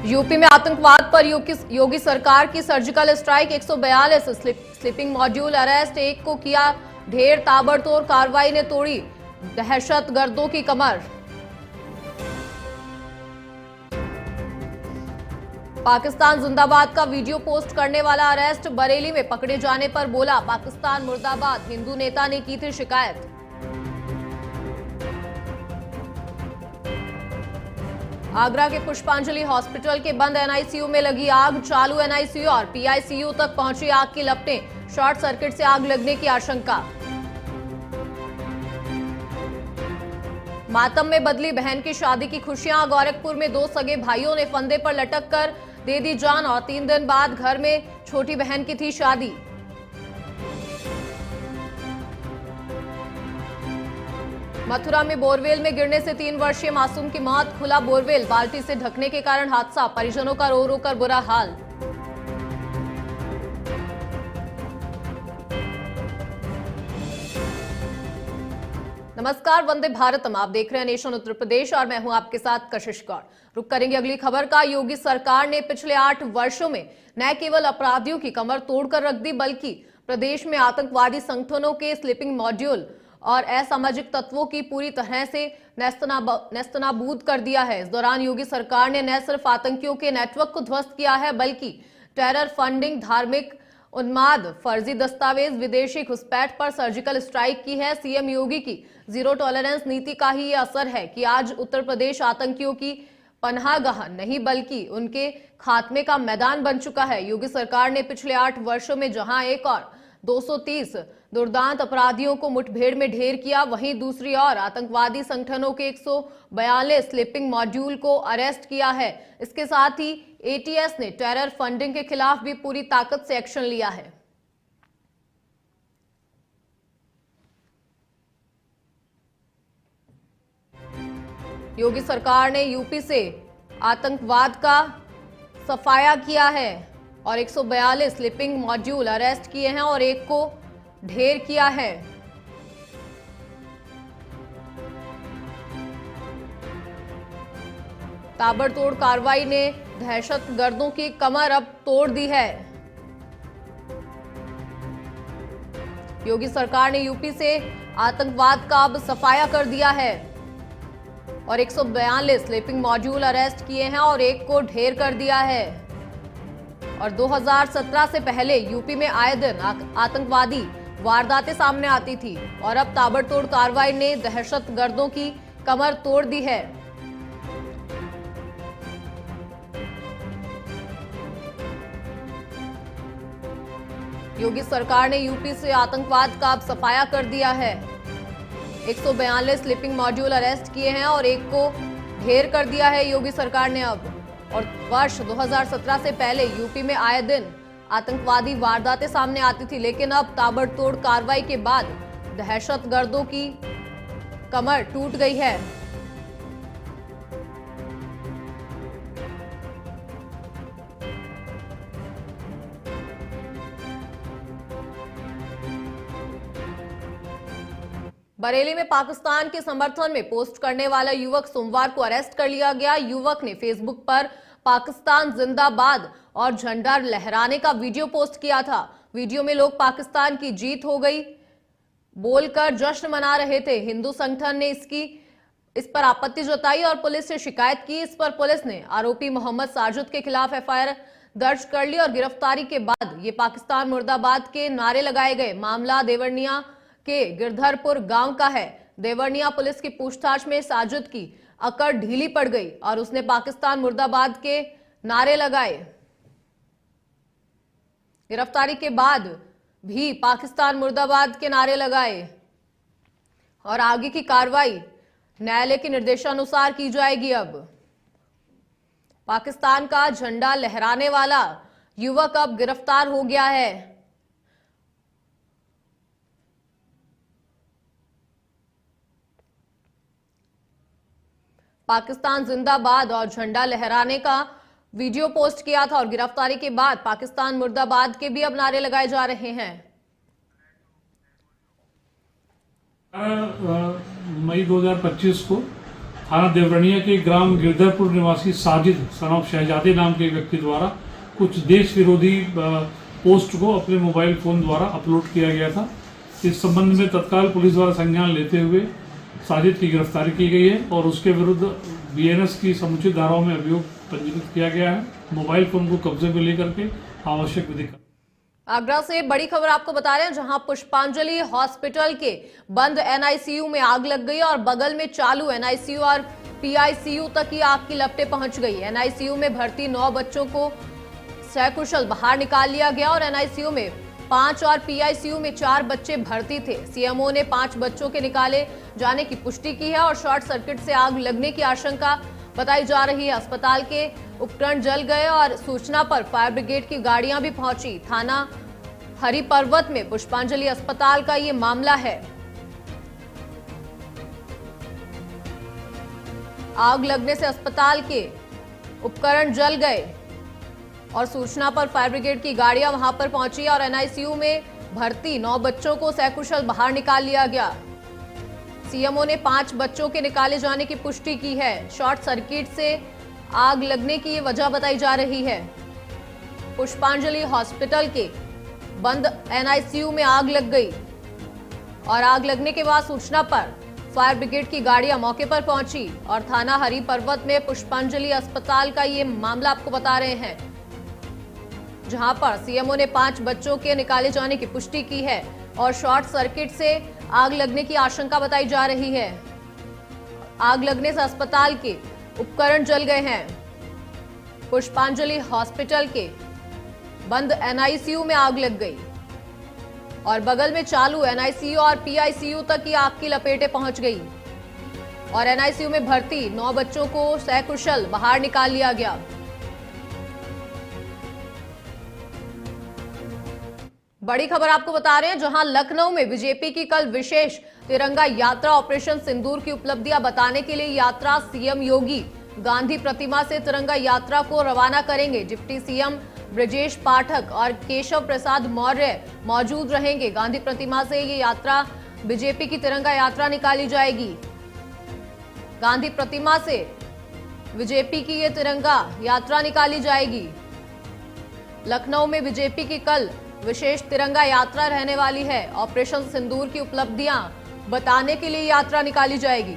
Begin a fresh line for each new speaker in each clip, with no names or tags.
UP में आतंकवाद पर योगी सरकार की surgical strike, 142 sleeping module arrest, एक को किया ढेर, ताबड़तोड़ कार्रवाई ने तोड़ी दहशतगर्दों की कमर। पाकिस्तान जिंदाबाद का वीडियो पोस्ट करने वाला अरेस्ट, बरेली में पकड़े जाने पर बोला पाकिस्तान मुर्दाबाद, हिंदू नेता ने की थी शिकायत। आगरा के पुष्पांजलि हॉस्पिटल के बंद एनआईसीयू में लगी आग, चालू एनआईसीयू और पीआईसीयू तक पहुंची आग की लपटें, शॉर्ट सर्किट से आग लगने की आशंका। मातम में बदली बहन की शादी की खुशियां, गोरखपुर में दो सगे भाइयों ने फंदे पर लटक कर दे दी जान और 3 दिन बाद घर में छोटी बहन की थी शादी। मथुरा में बोरवेल में गिरने से 3 वर्षीय मासूम की मौत, खुला बोरवेल, बाल्टी से ढकने के कारण हादसा, परिजनों का रो रो कर बुरा हाल। नमस्कार, वंदे भारतम, आप देख रहे हैं नेशन उत्तर प्रदेश और मैं हूं आपके साथ कशिश गौड़। रुक करेंगे अगली खबर का। योगी सरकार ने पिछले 8 वर्षों में न केवल अपराधियों की कमर तोड़कर रख दी, बल्कि प्रदेश में आतंकवादी संगठनों के स्लीपिंग मॉड्यूल और असामाजिक तत्वों की पूरी तरह से नेस्तनाबूद कर दिया है। इस दौरान योगी सरकार ने न सिर्फ आतंकियों के नेटवर्क को ध्वस्त किया है, बल्कि टेरर फंडिंग, धार्मिक उन्माद, फर्जी दस्तावेज, विदेशी घुसपैठ पर सर्जिकल स्ट्राइक की है। सीएम योगी की जीरो टॉलरेंस नीति का ही ये असर है कि आज उत्तर प्रदेश आतंकियों की पनाहगाह नहीं बल्कि उनके खात्मे का मैदान बन चुका है। योगी सरकार ने पिछले 8 वर्षों में जहां एक और 230 दुर्दांत अपराधियों को मुठभेड़ में ढेर किया, वहीं दूसरी ओर आतंकवादी संगठनों के 142 स्लीपिंग मॉड्यूल को अरेस्ट किया है। इसके साथ ही एटीएस ने टेरर फंडिंग के खिलाफ भी पूरी ताकत से एक्शन लिया है। योगी सरकार ने यूपी से आतंकवाद का सफाया किया है और 142 स्लीपिंग मॉड्यूल अरेस्ट किए हैं और एक को ढेर किया है। ताबड़तोड़ कार्रवाई ने दहशतगर्दों की कमर अब तोड़ दी है। योगी सरकार ने यूपी से आतंकवाद का अब सफाया कर दिया है और 142 स्लीपिंग मॉड्यूल अरेस्ट किए हैं और एक को ढेर कर दिया है। और 2017 से पहले यूपी में आए दिन आतंकवादी वारदातें सामने आती थी और अब ताबड़तोड़ कार्रवाई ने दहशतगर्दों की कमर तोड़ दी है। योगी सरकार ने यूपी से आतंकवाद का अब सफाया कर दिया है। 142 स्लीपिंग मॉड्यूल अरेस्ट किए हैं और एक को ढेर कर दिया है योगी सरकार ने अब। और वर्ष 2017 से पहले यूपी में आए दिन आतंकवादी वारदातें सामने आती थी, लेकिन अब ताबड़तोड़ कार्रवाई के बाद दहशतगर्दों की कमर टूट गई है। बरेली में पाकिस्तान के समर्थन में पोस्ट करने वाला युवक सोमवार को अरेस्ट कर लिया गया। युवक ने फेसबुक पर पाकिस्तान जिंदाबाद और झंडा लहराने का वीडियो पोस्ट किया था। वीडियो में लोग पाकिस्तान की जीत हो गई बोलकर जश्न मना रहे थे। हिंदू संगठन ने इस पर आपत्ति जताई और पुलिस से शिकायत की। इस पर पुलिस ने आरोपी मोहम्मद साजिद के खिलाफ एफआईआर दर्ज कर ली और गिरफ्तारी के बाद ये पाकिस्तान मुर्दाबाद के नारे लगाए गए। मामला देवरनिया के गिरधरपुर गांव का है। देवरनिया पुलिस की पूछताछ में साजिद की अकड़ ढीली पड़ गई और उसने पाकिस्तान मुर्दाबाद के नारे लगाए। गिरफ्तारी के बाद भी पाकिस्तान मुर्दाबाद के नारे लगाए और आगे की कार्रवाई न्यायालय के निर्देशानुसार की जाएगी। अब पाकिस्तान का झंडा लहराने वाला युवक अब गिरफ्तार हो गया है। पाकिस्तान जिंदाबाद और झंडा लहराने का वीडियो पोस्ट किया था और गिरफ्तारी के बाद पाकिस्तान मुर्दाबाद के भी अब नारे लगाए जा रहे हैं।
मई 2025 को थाना देवरनिया के ग्राम गिरधरपुर निवासी साजिद सन ऑफ शहजादे नाम के व्यक्ति द्वारा कुछ देश विरोधी पोस्ट को अपने मोबाइल फोन द्वारा अपलोड किया गया था। इस संबंध में तत्काल पुलिस द्वारा संज्ञान लेते हुए साजिद की गिरफ्तारी की गई है और उसके विरुद्ध बीएनएस की समुचित धाराओं में अभियोग पंजीकृत किया गया है। मोबाइल फोन को कब्जे में लेकर के आवश्यक विधि।
आगरा से बड़ी खबर आपको बता रहे हैं, जहां पुष्पांजलि हॉस्पिटल के बंद एनआईसीयू में आग लग गई और बगल में चालू एनआईसीयू और पीआईसीयू तक ही आग की लपटें पहुंच गई। एनआईसीयू में भर्ती 9 बच्चों को सकुशल बाहर निकाल लिया गया और एनआईसीयू में 5 और पीआईसीयू में 4 बच्चे भर्ती थे। सीएमओ ने 5 बच्चों के निकाले जाने की पुष्टि की है और शॉर्ट सर्किट से आग लगने की आशंका बताई जा रही है। अस्पताल के उपकरण जल गए और सूचना पर फायर ब्रिगेड की गाड़ियां भी पहुंची। थाना हरि पर्वत में पुष्पांजलि अस्पताल का ये मामला है। आग लगने से अस्पताल के उपकरण जल गए और सूचना पर फायर ब्रिगेड की गाड़ियां वहां पर पहुंची और एनआईसीयू में भर्ती 9 बच्चों को सकुशल बाहर निकाल लिया गया। सीएमओ ने 5 बच्चों के निकाले जाने की पुष्टि की है। शॉर्ट सर्किट से आग लगने की वजह बताई जा रही है। पुष्पांजलि हॉस्पिटल के बंद एनआईसीयू में आग लग गई और आग लगने के बाद सूचना पर फायर ब्रिगेड की गाड़ियां मौके पर पहुंची और थाना हरि पर्वत में पुष्पांजलि अस्पताल का ये मामला आपको बता रहे हैं, जहां पर सीएमओ ने 5 बच्चों के निकाले जाने की पुष्टि की है और शॉर्ट सर्किट से आग लगने की आशंका बताई जा रही है। आग लगने से अस्पताल के उपकरण जल गए हैं। पुष्पांजलि हॉस्पिटल के बंद एनआईसीयू में आग लग गई और बगल में चालू एनआईसीयू और पीआईसीयू तक ही आग की लपेटें पहुंच गई और एनआईसीयू में भर्ती 9 बच्चों को सकुशल बाहर निकाल लिया गया। बड़ी खबर आपको बता रहे हैं, जहां लखनऊ में बीजेपी की कल विशेष तिरंगा यात्रा ऑपरेशन सिंदूर की उपलब्धियां बताने के लिए यात्रा सीएम योगी गांधी प्रतिमा से तिरंगा यात्रा को रवाना करेंगे। डिप्टी सीएम ब्रजेश पाठक और केशव प्रसाद मौर्य मौजूद रहेंगे। गांधी प्रतिमा से ये यात्रा बीजेपी की तिरंगा यात्रा निकाली जाएगी। गांधी प्रतिमा से बीजेपी की ये तिरंगा यात्रा निकाली जाएगी। लखनऊ में बीजेपी की कल विशेष तिरंगा यात्रा रहने वाली है। ऑपरेशन सिंदूर की उपलब्धियां बताने के लिए यात्रा निकाली जाएगी।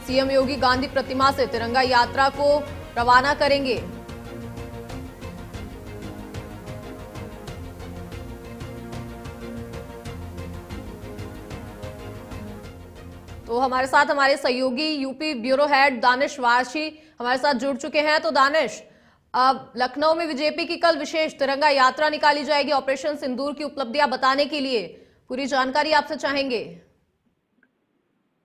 सीएम योगी गांधी प्रतिमा से तिरंगा यात्रा को रवाना करेंगे। तो हमारे साथ हमारे सहयोगी यूपी ब्यूरो हेड दानिश वारशी हमारे साथ जुड़ चुके हैं। तो दानिश, अब लखनऊ में बीजेपी की कल विशेष तिरंगा यात्रा निकाली जाएगी ऑपरेशन सिंदूर की उपलब्धियां बताने के लिए, पूरी जानकारी आपसे चाहेंगे।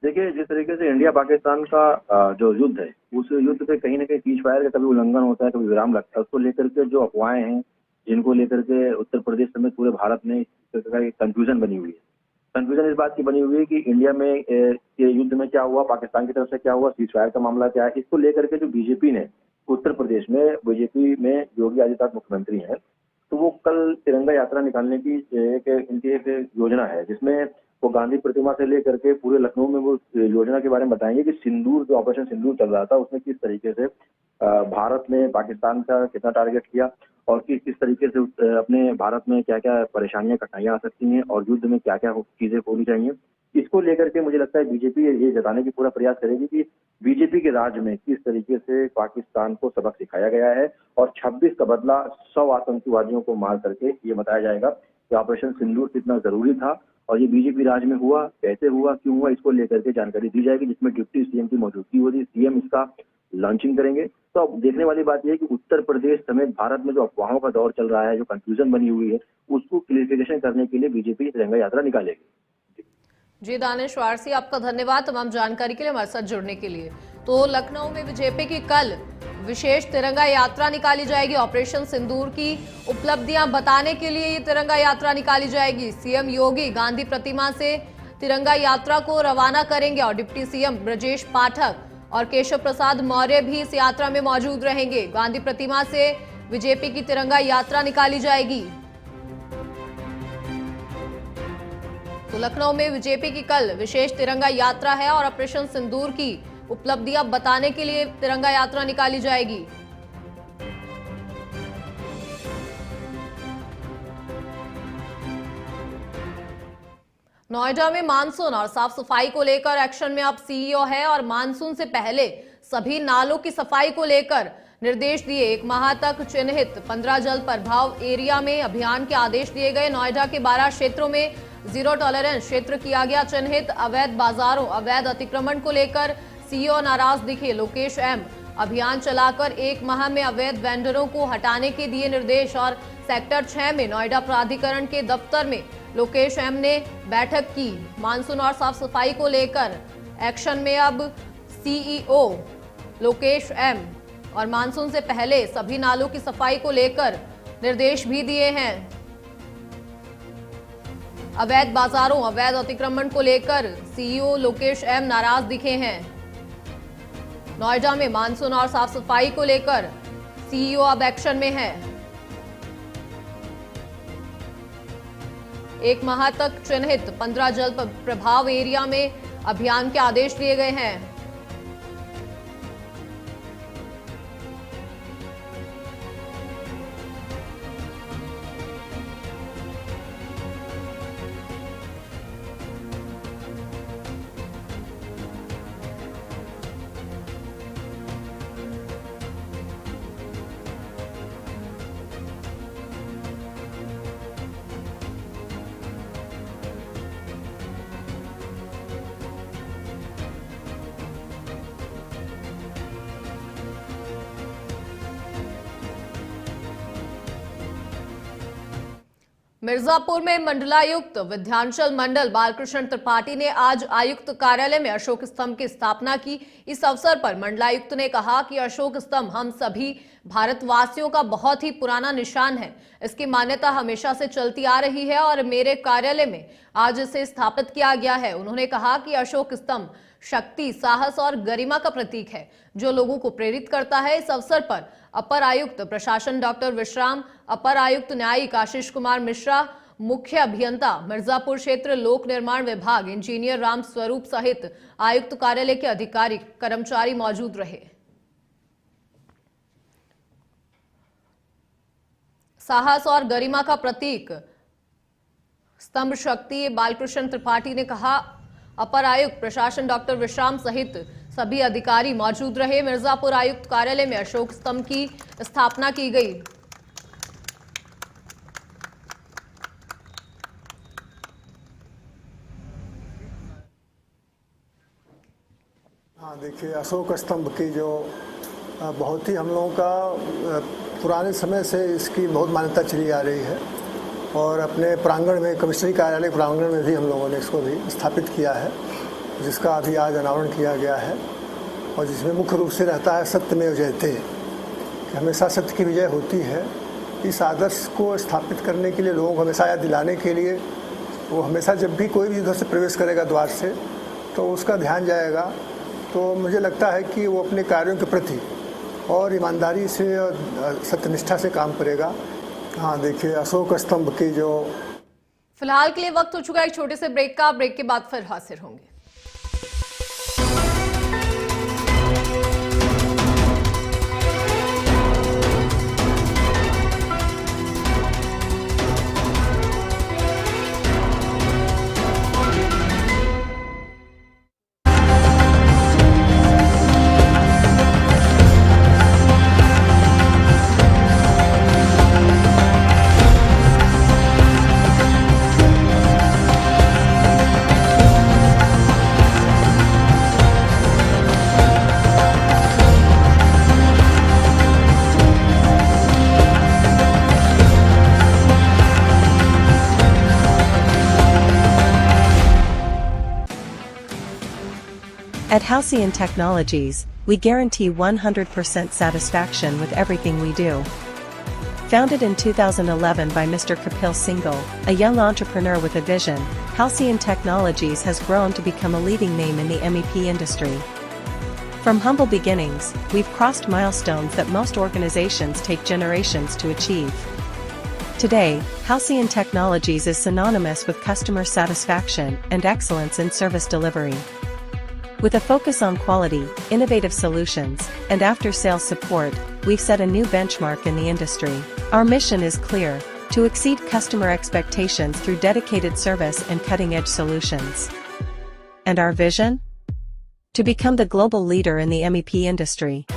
देखिए, जिस तरीके से इंडिया पाकिस्तान का जो युद्ध है, उस युद्ध पे कहीं ना कहीं सीज फायर का कभी उल्लंघन होता है, कभी विराम लगता है। उसको लेकर के जो अफवाहें हैं, जिनको लेकर के उत्तर प्रदेश समेत पूरे भारत में कंफ्यूजन बनी हुई है। कंफ्यूजन इस बात की बनी हुई है कि इंडिया में ये युद्ध में क्या हुआ, पाकिस्तान की तरफ से क्या हुआ, सीज फायर का मामला क्या है। इसको लेकर के जो बीजेपी ने उत्तर प्रदेश में, बीजेपी में योगी आदित्यनाथ मुख्यमंत्री हैं, तो वो कल तिरंगा यात्रा निकालने की इनकी एक योजना है, जिसमें वो गांधी प्रतिमा से लेकर के पूरे लखनऊ में वो योजना के बारे में बताएंगे कि सिंदूर, जो ऑपरेशन सिंदूर चल रहा था, उसमें किस तरीके से भारत ने पाकिस्तान का कितना टारगेट किया और किस तरीके से अपने भारत में क्या क्या परेशानियां, कठिनाइयां आ सकती हैं और युद्ध में क्या क्या चीजें होनी चाहिए। इसको लेकर के मुझे लगता है बीजेपी ये जताने की पूरा प्रयास करेगी कि बीजेपी के राज में किस तरीके से पाकिस्तान को सबक सिखाया गया है और 26 का बदला 100 आतंकवादियों को मार करके ये बताया जाएगा कि ऑपरेशन सिंदूर कितना जरूरी था और ये बीजेपी राज में हुआ, कैसे हुआ, क्यों हुआ, इसको लेकर के जानकारी दी जाएगी, जिसमें डिप्टी सीएम की मौजूदगी होगी। सीएम इसका लॉन्चिंग करेंगे। तो अब देखने वाली बात यह है कि उत्तर प्रदेश समेत भारत में जो अफवाहों का दौर चल रहा है, जो कंफ्यूजन बनी हुई है, उसको क्लियरिफिकेशन करने के लिए बीजेपी तिरंगा यात्रा निकालेगी।
जी दानिश वारसी, आपका धन्यवाद तमाम जानकारी के लिए, हमारे साथ जुड़ने के लिए। तो लखनऊ में बीजेपी की कल विशेष तिरंगा यात्रा निकाली जाएगी। ऑपरेशन सिंदूर की उपलब्धियां बताने के लिए ये तिरंगा यात्रा निकाली जाएगी। सीएम योगी गांधी प्रतिमा से तिरंगा यात्रा को रवाना करेंगे और डिप्टी सीएम ब्रजेश पाठक और केशव प्रसाद मौर्य भी इस यात्रा में मौजूद रहेंगे। गांधी प्रतिमा से बीजेपी की तिरंगा यात्रा निकाली जाएगी। तो लखनऊ में बीजेपी की कल विशेष तिरंगा यात्रा है और ऑपरेशन सिंदूर की उपलब्धियां बताने के लिए तिरंगा यात्रा निकाली जाएगी। नोएडा में मानसून और साफ सफाई को लेकर एक्शन में अब सीईओ है और मानसून से पहले सभी नालों की सफाई को लेकर निर्देश दिए। 1 माह तक चिन्हित 15 जल प्रभाव एरिया में अभियान के आदेश दिए गए। नोएडा के 12 क्षेत्रों में जीरो टॉलरेंस क्षेत्र किया गया चिन्हित। अवैध बाजारों, अवैध अतिक्रमण को लेकर सीईओ नाराज दिखे। लोकेश एम अभियान चलाकर 1 माह में अवैध वेंडरों को हटाने के दिए निर्देश। और सेक्टर 6 में नोएडा प्राधिकरण के दफ्तर में लोकेश एम ने बैठक की। मानसून और साफ सफाई को लेकर एक्शन में अब सीईओ लोकेश एम और मानसून से पहले सभी नालों की सफाई को लेकर निर्देश भी दिए हैं। अवैध बाजारों, अवैध अतिक्रमण को लेकर सीईओ लोकेश एम नाराज दिखे हैं। नोएडा में मानसून और साफ सफाई को लेकर सीईओ अब एक्शन में है। 1 माह तक चिन्हित 15 जल प्रभाव एरिया में अभियान के आदेश दिए गए हैं। मिर्जापुर में मंडलायुक्त विध्यांचल मंडल बालकृष्ण त्रिपाठी ने आज आयुक्त कार्यालय में अशोक स्तंभ की स्थापना की। इस अवसर पर मंडलायुक्त ने कहा कि अशोक स्तंभ हम सभी भारतवासियों का बहुत ही पुराना निशान है। इसकी मान्यता हमेशा से चलती आ रही है और मेरे कार्यालय में आज इसे स्थापित किया गया है। उन्होंने कहा कि अशोक स्तंभ शक्ति, साहस और गरिमा का प्रतीक है जो लोगों को प्रेरित करता है। इस अवसर पर अपर आयुक्त प्रशासन डॉक्टर विश्राम, अपर आयुक्त न्यायिक आशीष कुमार मिश्रा, मुख्य अभियंता मिर्जापुर क्षेत्र लोक निर्माण विभाग इंजीनियर राम स्वरूप सहित आयुक्त कार्यालय के अधिकारी कर्मचारी मौजूद रहे। साहस और गरिमा का प्रतीक स्तंभ शक्ति बालकृष्ण त्रिपाठी ने कहा। अपर आयुक्त प्रशासन डॉक्टर विश्राम सहित सभी अधिकारी मौजूद रहे। मिर्जापुर आयुक्त कार्यालय में अशोक स्तंभ की स्थापना की गई।
हाँ, देखिए अशोक स्तंभ की जो बहुत ही हम लोगों का पुराने समय से इसकी बहुत मान्यता चली आ रही है और अपने प्रांगण में, कमिश्नरी कार्यालय प्रांगण में भी हम लोगों ने इसको भी स्थापित किया है, जिसका अभी आज अनावरण किया गया है और जिसमें मुख्य रूप से रहता है सत्यमेव जयते, हमेशा सत्य की विजय होती है। इस आदर्श को स्थापित करने के लिए, लोगों को हमेशा याद दिलाने के लिए, वो हमेशा जब भी कोई भी इधर से प्रवेश करेगा द्वार से तो उसका ध्यान जाएगा। तो मुझे लगता है कि वो अपने कार्यों के प्रति और ईमानदारी से और सत्यनिष्ठा से काम करेगा। हाँ, देखिए अशोक स्तंभ की जो
फिलहाल के लिए वक्त हो चुका है एक छोटे से ब्रेक का। ब्रेक के बाद फिर हाजिर होंगे।
At Halcyon Technologies, we guarantee 100% satisfaction with everything we do. Founded in 2011 by Mr. Kapil Singhal, a young entrepreneur with a vision, Halcyon Technologies has grown to become a leading name in the MEP industry. From humble beginnings, we've crossed milestones that most organizations take generations to achieve. Today, Halcyon Technologies is synonymous with customer satisfaction and excellence in service delivery. With a focus on quality, innovative solutions, and after-sales support, we've set a new benchmark in the industry. Our mission is clear: to exceed customer expectations through dedicated service and cutting-edge solutions. And our vision? To become the global leader in the MEP industry.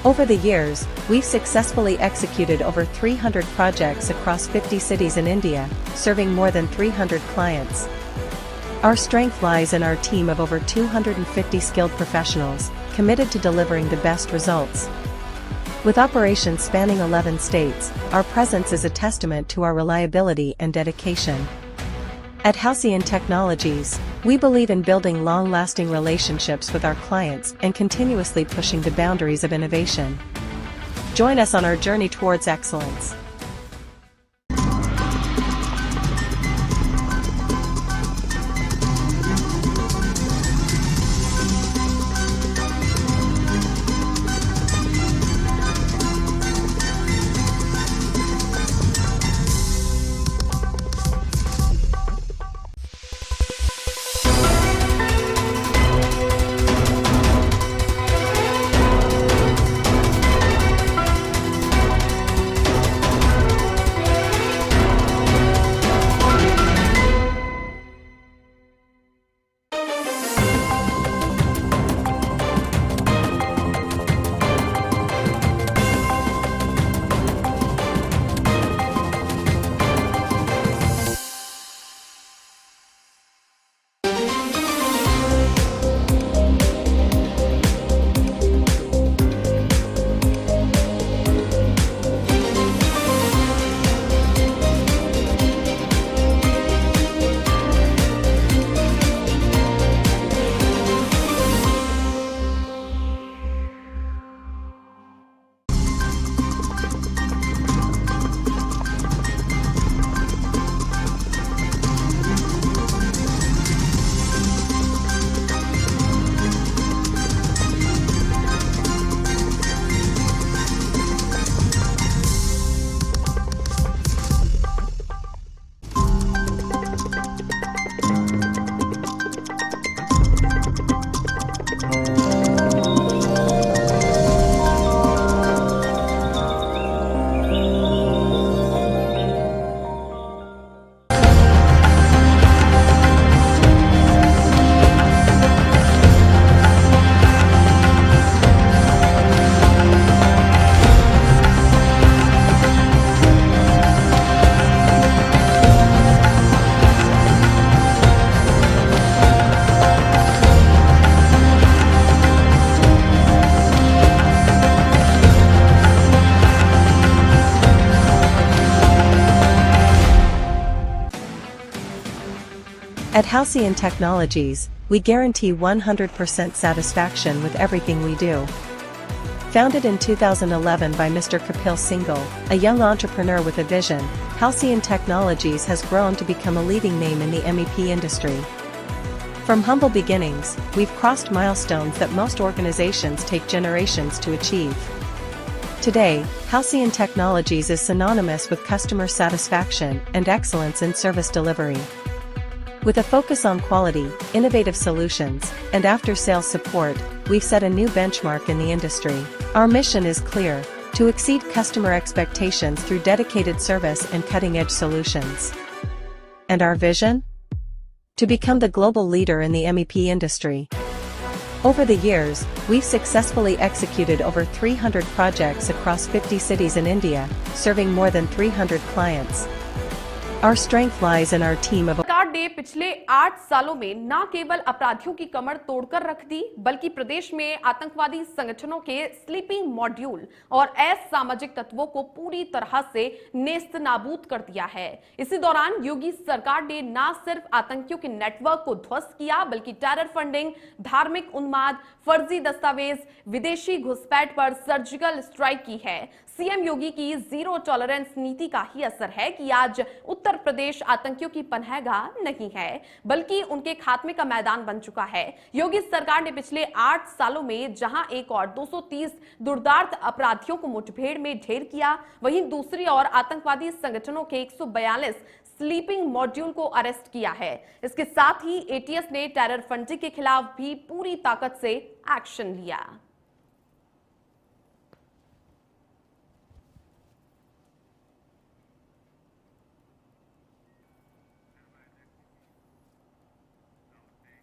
Over the years, we've successfully executed over 300 projects across 50 cities in India, serving more than 300 clients. Our strength lies in our team of over 250 skilled professionals, committed to delivering the best results. With operations spanning 11 states, our presence is a testament to our reliability and dedication. At Halcyon Technologies, we believe in building long-lasting relationships with our clients and continuously pushing the boundaries of innovation. Join us on our journey towards excellence. At Halcyon Technologies, we guarantee 100% satisfaction with everything we do. Founded in 2011 by Mr. Kapil Singhal, a young entrepreneur with a vision, Halcyon Technologies has grown to become a leading name in the MEP industry. From humble beginnings, we've crossed milestones that most organizations take generations to achieve. Today, Halcyon Technologies is synonymous with customer satisfaction and excellence in service delivery. With a focus on quality, innovative solutions, and after-sales support, we've set a new benchmark in the industry. Our mission is clear: to exceed customer expectations through dedicated service and cutting-edge solutions. And our vision? To become the global leader in the MEP industry. Over the years, we've successfully executed over 300 projects across 50 cities in India, serving more than 300 clients. Our strength lies in our team of
सरकार ने पिछले 8 सालों में न केवल अपराधियों की कमर तोड़कर रख दी, बल्कि प्रदेश में आतंकवादी संगठनों के स्लीपिंग मॉड्यूल और असामाजिक तत्वों को पूरी तरह से नेस्त नाबूद कर दिया है। इसी दौरान योगी सरकार ने न सिर्फ आतंकियों के नेटवर्क को ध्वस्त किया, बल्कि टेरर फंडिंग, धार्मिक उन्माद, फर्जी दस्तावेज, विदेशी घुसपैठ पर सर्जिकल स्ट्राइक की है। सीएम योगी की जीरो टॉलरेंस नीति का ही असर है कि आज उत्तर प्रदेश आतंकियों की पनाहगाह नहीं है, बल्कि उनके खात्मे का मैदान बन चुका है। योगी सरकार ने पिछले 8 सालों में जहां एक और 230 दुर्दांत अपराधियों को मुठभेड़ में ढेर किया, वहीं दूसरी ओर आतंकवादी संगठनों के 142 स्लीपिंग मॉड्यूल को अरेस्ट किया है। इसके साथ ही एटीएस ने टेरर फंडिंग के खिलाफ भी पूरी ताकत से एक्शन लिया।